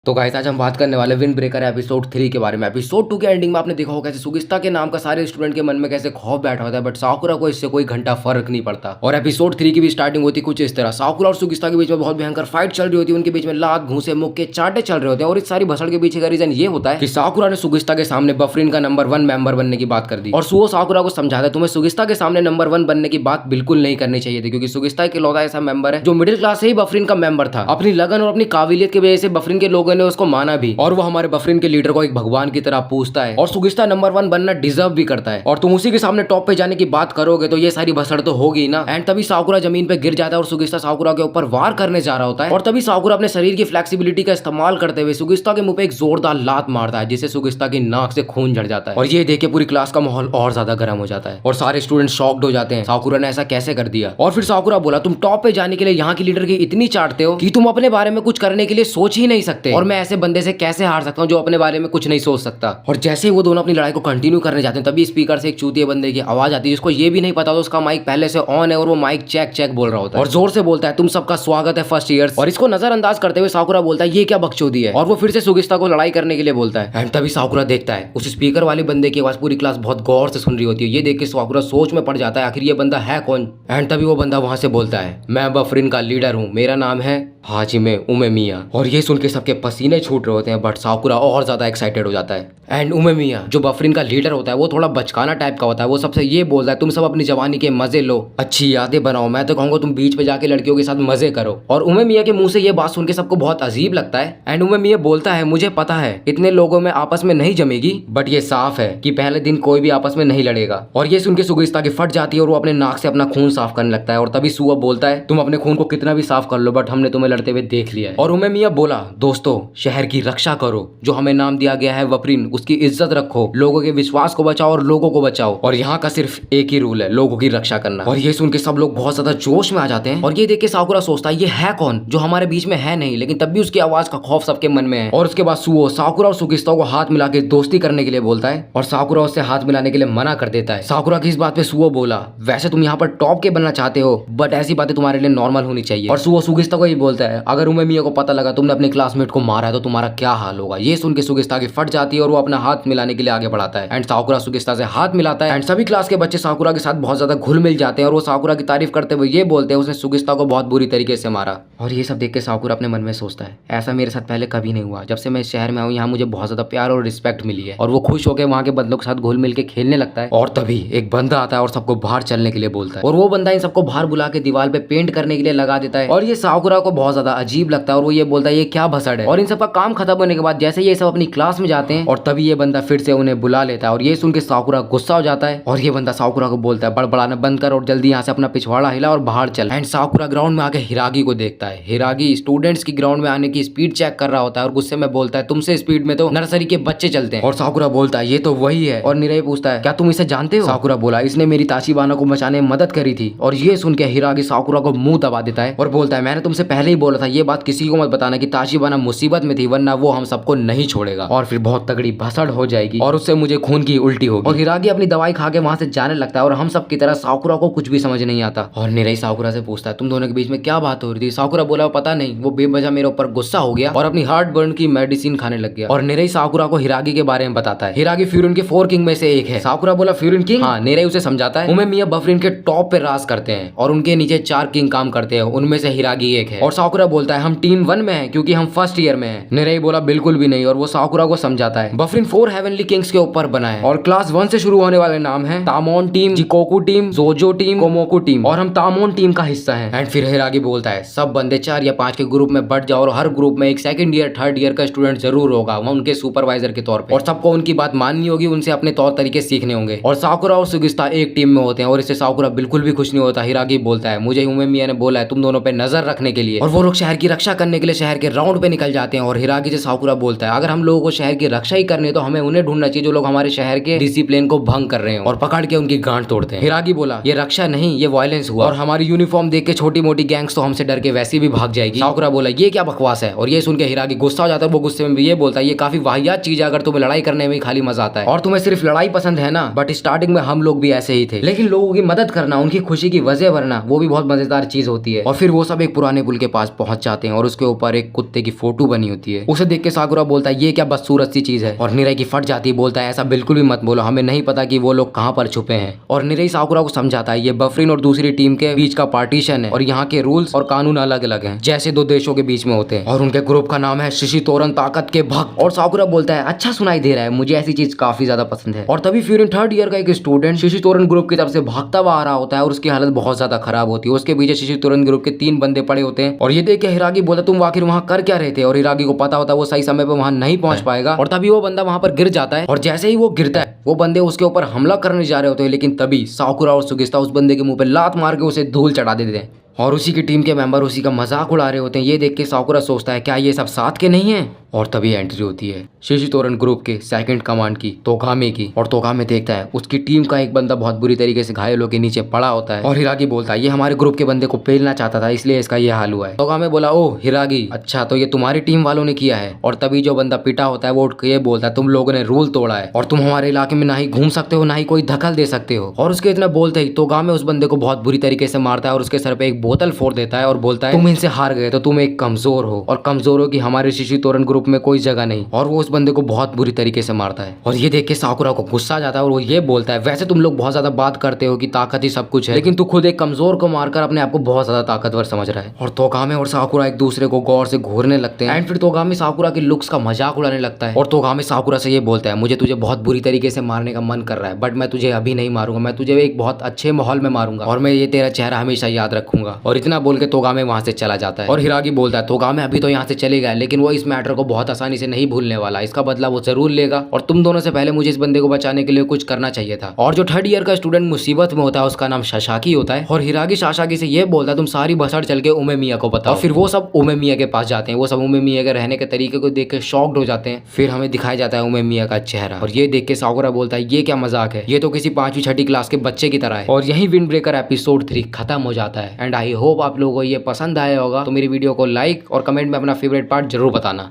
तो गाइस आज हम बात करने वाले विंड ब्रेकर एपिसोड 3 के बारे में। एपिसोड 2 के एंडिंग में आपने देखा होगा कैसे सुगिस्ता के नाम का सारे स्टूडेंट के मन में कैसे खौफ बैठा होता है, बट साकुरा को इससे कोई घंटा फर्क नहीं पड़ता। और एपिसोड 3 की भी स्टार्टिंग होती कुछ इस तरह। साकुरा और सुगिस्ता के बीच में बहुत भयंकर फाइट चल रही होती है, उनके बीच में लात घूसे मुक्के चाटे चल रहे होते हैं। और इस सारी भसड़ के पीछे का रीजन ये होता है कि साकुरा ने सुगिस्ता के सामने बफरिन का नंबर 1 मेंबर बनने की बात कर दी। और सुओ साकुरा को समझाता है तुम्हें सुगिस्ता के सामने नंबर 1 बनने की बात बिल्कुल नहीं करनी चाहिए थी, क्योंकि सुगिस्ता एक इकलौता ऐसा मेंबर है जो मिडिल क्लास से ही बफरिन का मेंबर था। अपनी लगन और अपनी काबिलियत की वजह से बफरिन के लोगों ने उसको माना भी, और वो हमारे बफरिन के लीडर को एक भगवान की तरह पूछता है। और सुगिस्ता नंबर 1 बनना डिजर्व भी करता है, और तुम उसी के सामने टॉप पे जाने की बात करोगे तो ये सारी भसड़ तो होगी ना। एंड तभी साकुरा जमीन पे गिर जाता है और सुगिस्ता साकुरा के ऊपर वार करने जा रहा होता है। और तभी साकुरा अपने शरीर की फ्लेक्सिबिलिटी का इस्तेमाल करते हुए सुगिस्ता के मुंह पे एक जोरदार लात मारता है, जिससे सुगिस्ता की नाक से खून झड़ जाता है। और ये देख के पूरी क्लास का माहौल और ज्यादा गर्म हो जाता है और सारे स्टूडेंट शॉक्ड हो जाते हैं, साकुरा ने ऐसा कैसे कर दिया। और फिर साकुरा बोला तुम टॉप पे जाने के लिए यहाँ की लीडर की इतनी चाटते हो कि तुम अपने बारे में कुछ करने के लिए सोच ही नहीं सकते, और मैं ऐसे बंदे से कैसे हार सकता हूँ जो अपने बारे में कुछ नहीं सोच सकता। और जैसे ही वो दोनों अपनी लड़ाई को कंटिन्यू करने जाते हैं तभी स्पीकर से एक चूतिए बंदे की आवाज आती है, जिसको ये भी नहीं पता था उसका माइक पहले से ऑन है, और वो माइक चेक चेक बोल रहा होता है और जोर से बोलता है तुम सबका स्वागत है फर्स्ट ईयर्स। और इसको नजरअंदाज करते हुए साकुरा बोलता है ये क्या बकचोदी है, और वो फिर से सुगिस्ता को लड़ाई करने के लिए बोलता है। एंड तभी साकुरा देखता है उस स्पीकर वाले बंदे की आवाज पूरी क्लास बहुत गौर से सुन रही होती है। ये देख के साकुरा सोच में पड़ जाता है आखिर ये बंदा है कौन। एंड तभी वो बंदा वहां से बोलता है मैं बफरिन का लीडर हूँ, मेरा नाम है हाजिमे उमेमिया। और ये सुन के सबके पसीने छूट रहे होते हैं, बट साकुरा और ज्यादा एक्साइटेड हो जाता है। एंड उमेमिया जो बफरिन का लीडर होता है वो थोड़ा बचकाना टाइप का होता है, वो सबसे ये बोलता है तुम सब अपनी जवानी के मजे लो, अच्छी यादें बनाओ, मैं तो कहूंगा तुम बीच पे जाके लड़कियों के साथ मजे करो। और उमेमिया के मुंह से ये बात सुन के सबको बहुत अजीब लगता है। एंड उमेमिया बोलता है मुझे पता है इतने लोगों में आपस में नहीं जमेगी, बट ये साफ है कि पहले दिन कोई भी आपस में नहीं लड़ेगा। और ये सुन के सुगिस्ता की फट जाती है और वो अपने नाक से अपना खून साफ करने लगता है। और तभी सुआ बोलता है तुम अपने खून को कितना भी साफ कर लो, बट हमने तुम्हें लड़ते हुए देख लिया है। और उमेमिया बोला दोस्तों शहर की रक्षा करो, जो हमें नाम दिया गया है बफरिन उसकी इज्जत रखो, लोगों के विश्वास को बचाओ और लोगों को बचाओ, और यहाँ का सिर्फ एक ही रूल है लोगों की रक्षा करना। और ये सुन के सब लोग बहुत ज्यादा जोश में आ जाते हैं। और ये देख के साकुरा सोचता है ये है कौन जो हमारे बीच में है नहीं, लेकिन तब भी उसकी आवाज का खौफ सबके मन में है। और उसके बाद सुओ साकुरा और सुगिस्ता को हाथ मिला के दोस्ती करने के लिए बोलता है, और साकुरा उससे हाथ मिलाने के लिए मना कर देता है। साकुरा की इस बात पे सुओ बोला वैसे तुम यहाँ पर टॉप के बनना चाहते हो, बट ऐसी बातें तुम्हारे लिए नॉर्मल होनी चाहिए। और सुओ सुगिस्ता को ये बोलता है अगर उमेमिया को पता लगा तुमने अपने क्लासमेट को मारा है तो तुम्हारा क्या हाल होगा। ये सुन के सुगिस्ता की फट जाती है और वो अपना हाथ मिलाने के लिए आगे बढ़ाता है। एंड साकुरा सुगिस्ता से हाथ मिलाता है। एंड सभी क्लास के बच्चे साकुरा के साथ बहुत ज्यादा घुल मिल जाते हैं, और वो साकुरा की तारीफ करते हुए ये बोलते हैं उसने सुगिस्ता को बहुत बुरी तरीके से मारा। और ये सब देख के साकुरा अपने मन में सोचता है ऐसा मेरे साथ पहले कभी नहीं हुआ, जब से मैं इस शहर में आऊँ यहाँ मुझे बहुत ज्यादा प्यार और रिस्पेक्ट मिली है। और वो खुश होकर वहाँ के बंदों के साथ घुल मिल के खेलने लगता है। और तभी एक बंदा आता है और सबको बाहर चलने के लिए बोलता है, और वो बंदा इन सबको बाहर बुला के दीवार पे पेंट करने के लिए लगा देता है। और ये साकुरा को बहुत ज्यादा अजीब लगता है, और वो ये बोलता है ये क्या भसड़ है। और इन सबका काम खत्म होने के बाद जैसे ये सब अपनी क्लास में जाते हैं, और तभी ये बंदा फिर से उन्हें बुला लेता है। और ये सुन के साकुरा गुस्सा हो जाता है, और ये बंदा साकुरा को बोलता है बड़बड़ाना बंद कर और जल्दी यहाँ से अपना पिछवाड़ा हिला और बाहर चल। एंड साकुरा ग्राउंड में आके हिरागी को देखता है। हिरागी स्टूडेंट्स की ग्राउंड में आने की स्पीड चेक कर रहा होता है और गुस्से में बोलता है तुमसे स्पीड में तो नर्सरी के बच्चे चलते हैं। और साकुरा बोलता है ये तो वही है। और निरई पूछता है क्या तुम इसे जानते हो। साकुरा बोला इसने मेरी ताशिबाना को बचाने में मदद करी थी। और ये सुन के हिरागी साकुरा को मुंह दबा देता है और बोलता है मैंने तुमसे पहले ही बोला था ये बात किसी को मत बताना कि ताशिबाना मुसीबत में थी, वरना वो हम सबको नहीं छोड़ेगा और फिर बहुत तगड़ी भसड़ हो जाएगी और उससे मुझे खून की उल्टी होगी। और हिरागी अपनी दवाई खा के वहां से जाने लगता है, और हम सब की तरह साकुरा को कुछ भी समझ नहीं आता। और निरई साकुरा से पूछता है तुम दोनों के बीच में क्या बात हो रही थी। साकुरा बोला पता नहीं, वो बेवजह मेरे ऊपर गुस्सा हो गया और अपनी हार्ट बर्न की मेडिसिन खाने लग गया। और निरई साकुरा को हिरागी के बारे में बताता है। हिरागी फ्यूरिन के 4 किंग में से एक है। साकुरा बोला फ्यूरिन किंग। हाँ, निरई उसे समझाता है उमेमिया बफरिन के टॉप पे राज करते हैं और उनके नीचे 4 किंग काम करते हैं, उनमें से हिरागी एक है। और साकुरा बोलता है हम टीम 1 में हैं क्योंकि हम फर्स्ट ईयर में हैं। निरई बोला बिल्कुल भी नहीं, और वो साकुरा को समझाता है बफरिन 4 हेवनली किंग्स के ऊपर बना है और क्लास 1 से शुरू होने वाले नाम है तामोन टीम, जिकोकू टीम, जोजो टीम, कोमोकू टीम, और हम तामोन टीम का हिस्सा हैं। एंड फिर हिरागी बोलता है सब बंदे 4 या 5 के ग्रुप में बढ़ जाओ और हर ग्रुप में एक सेकंड ईयर थर्ड ईयर का स्टूडेंट जरूर होगा, वो उनके सुपरवाइजर के तौर पे, और सबको उनकी बात माननी होगी, उनसे अपने तौर तरीके सीखने होंगे। और साकुरा और सुगिस्ता एक टीम में होते हैं और इससे साकुरा बिल्कुल भी खुश नहीं होता। हिरागी बोलता है मुझे उमेमिया ने बोला है तुम दोनों पे नजर रखने के लिए, और वो लोग शहर की रक्षा करने के लिए शहर के राउंड पे निकल जाते हैं। और हिरागी से साकुरा बोलता है अगर हम लोगों को शहर की रक्षा ही करनी है तो हमें उन्हें ढूंढना चाहिए जो लोग हमारे शहर के डिसिप्लिन को भंग कर रहे हैं, और पकड़ के उनकी गांठ तोड़ते हैं। हिरागी बोला ये रक्षा नहीं ये वायलेंस हुआ, और हमारी यूनिफॉर्म देख के छोटी मोटी गैंग्स तो हमसे डर के वैसे भी भाग जाएगी। साकुरा बोला ये क्या बकवास है, और ये सुन के हिरागी गुस्सा हो जाता है। वो गुस्से में भी ये बोलता है ये काफी वाहियात चीज है, अगर तुम्हें लड़ाई करने में खाली मजा आता है और तुम्हें सिर्फ लड़ाई पसंद है ना, बट स्टार्टिंग में हम लोग भी ऐसे ही थे, लेकिन लोगों की मदद करना उनकी खुशी की वजह बनना वो भी बहुत मजेदार चीज होती है। और फिर वो सब एक पुराने पुल के पास पास पहुंच जाते हैं और उसके ऊपर एक कुत्ते की फोटो बनी होती है। उसे देख के साकुरा बोलता है ये क्या बदसूरत सी चीज है, और निरई की फट जाती है, बोलता है ऐसा बिल्कुल भी मत बोलो, हमें नहीं पता कि वो लोग कहाँ पर छुपे हैं। और निरई साकुरा को समझाता है ये बफरिन और दूसरी टीम के बीच का पार्टीशन है और यहाँ के रूल्स और कानून अलग अलग हैं, जैसे दो देशों के बीच में होते हैं, और उनके ग्रुप का नाम है शिशी तोरन ताकत के भक्त। और साकुरा बोलता है अच्छा सुनाई दे रहा है, मुझे ऐसी चीज काफी ज्यादा पसंद है। और तभी फ्यूरिन थर्ड ईयर का एक स्टूडेंट शिशी तोरन ग्रुप की तरफ से भागता हुआ आ रहा होता है और उसकी हालत बहुत ज्यादा खराब होती है। उसके पीछे शिशी तोरन ग्रुप के 3 बंदे पड़े होते हैं और ये देख के हिरागी बोलता तुम आखिर वहां कर क्या रहे थे, और हिरागी को पता होता है वो सही समय पे वहां नहीं पहुंच पाएगा। और तभी वो बंदा वहां पर गिर जाता है और जैसे ही वो गिरता है वो बंदे उसके ऊपर हमला करने जा रहे होते हैं, लेकिन तभी साकुरा और सुगिस्ता उस बंदे के मुंह पे लात मार के उसे धूल चढ़ा देते हैं और उसी की टीम के मेंबर उसी का मजाक उड़ा रहे होते हैं। ये देख के साकुरा सोचता है क्या ये सब साथ के नहीं है, और तभी एंट्री होती है शिशी तोरन ग्रुप के सेकंड कमांड की तोगामे की। और तोगामे देखता है उसकी टीम का एक बंदा बहुत बुरी तरीके से घायल होकर नीचे पड़ा होता है और हिरागी बोलता है ये हमारे ग्रुप के बंदे को पेलना चाहता था इसलिए इसका ये हाल हुआ है। तोगामे बोला ओ हिरागी अच्छा तो ये तुम्हारी टीम वालों ने किया है। और तभी जो बंदा पिटा होता है वो उठ के ये बोलता है तुम लोगों ने रूल तोड़ा है और तुम हमारे इलाके में ना ही घूम सकते हो ना ही कोई दखल दे सकते हो। और उसके इतना बोलते ही तोगामे उस बंदे को बहुत बुरी तरीके से मारता है और उसके सर पे एक बोतल फोड़ देता है और बोलता है तुम इनसे हार गए तो तुम एक कमजोर हो और कमजोरों की हमारे शिशी तोरन ग्रुप में कोई जगह नहीं। और वो उस बंदे को बहुत बुरी तरीके से मारता है और ये देख के साकुरा को गुस्सा आ जाता है और वो ये बोलता है वैसे तुम लोग बहुत ज्यादा बात करते हो कि ताकत ही सब कुछ है, लेकिन तू खुद एक कमजोर को मारकर अपने आप को बहुत ज्यादा ताकतवर समझ रहा है। और तोगामे और साकुरा एक दूसरे को गौर से घूरने लगते हैं एंड फिर तोगामे साकुरा के लुक्स का मजाक उड़ाने लगता है और तोगामे साकुरा से ये बोलता है मुझे तुझे बहुत बुरी तरीके से मारने का मन कर रहा है बट मैं तुझे अभी नहीं मारूंगा, मैं तुझे एक बहुत अच्छे माहौल में मारूंगा और मैं ये तेरा चेहरा हमेशा याद रखूंगा। और इतना बोल के तोगामे वहां से चला जाता है और हिरागी बोलता है तोगामे अभी तो यहाँ से चले गया लेकिन वो इस मैटर को बहुत आसानी से नहीं भूलने वाला, इसका बदला वो जरूर लेगा और तुम दोनों से पहले मुझे इस बंदे को बचाने के लिए कुछ करना चाहिए था। और जो थर्ड ईयर का स्टूडेंट मुसीबत में होता है उसका नाम शाशाकी होता है और हिरागी शाशाकी से ये बोलता है तुम सारी बसड़ चल के उमे मिया को बताओ। और फिर वो सब उमे मिया के पास जाते हैं, वो सब उमे मिया के रहने के तरीके को देख के शॉक्ड हो जाते हैं। फिर हमें दिखाया जाता है उमे मिया का चेहरा और ये देख के साकुरा बोलता है ये क्या मजाक है, ये तो किसी 5वीं 6ठी क्लास के बच्चे की तरह है। और यही विंड ब्रेकर एपिसोड 3 खत्म हो जाता है एंड आई होप आप लोगों को ये पसंद आया होगा। तो मेरी वीडियो को लाइक और कमेंट में अपना फेवरेट पार्ट जरूर बताना।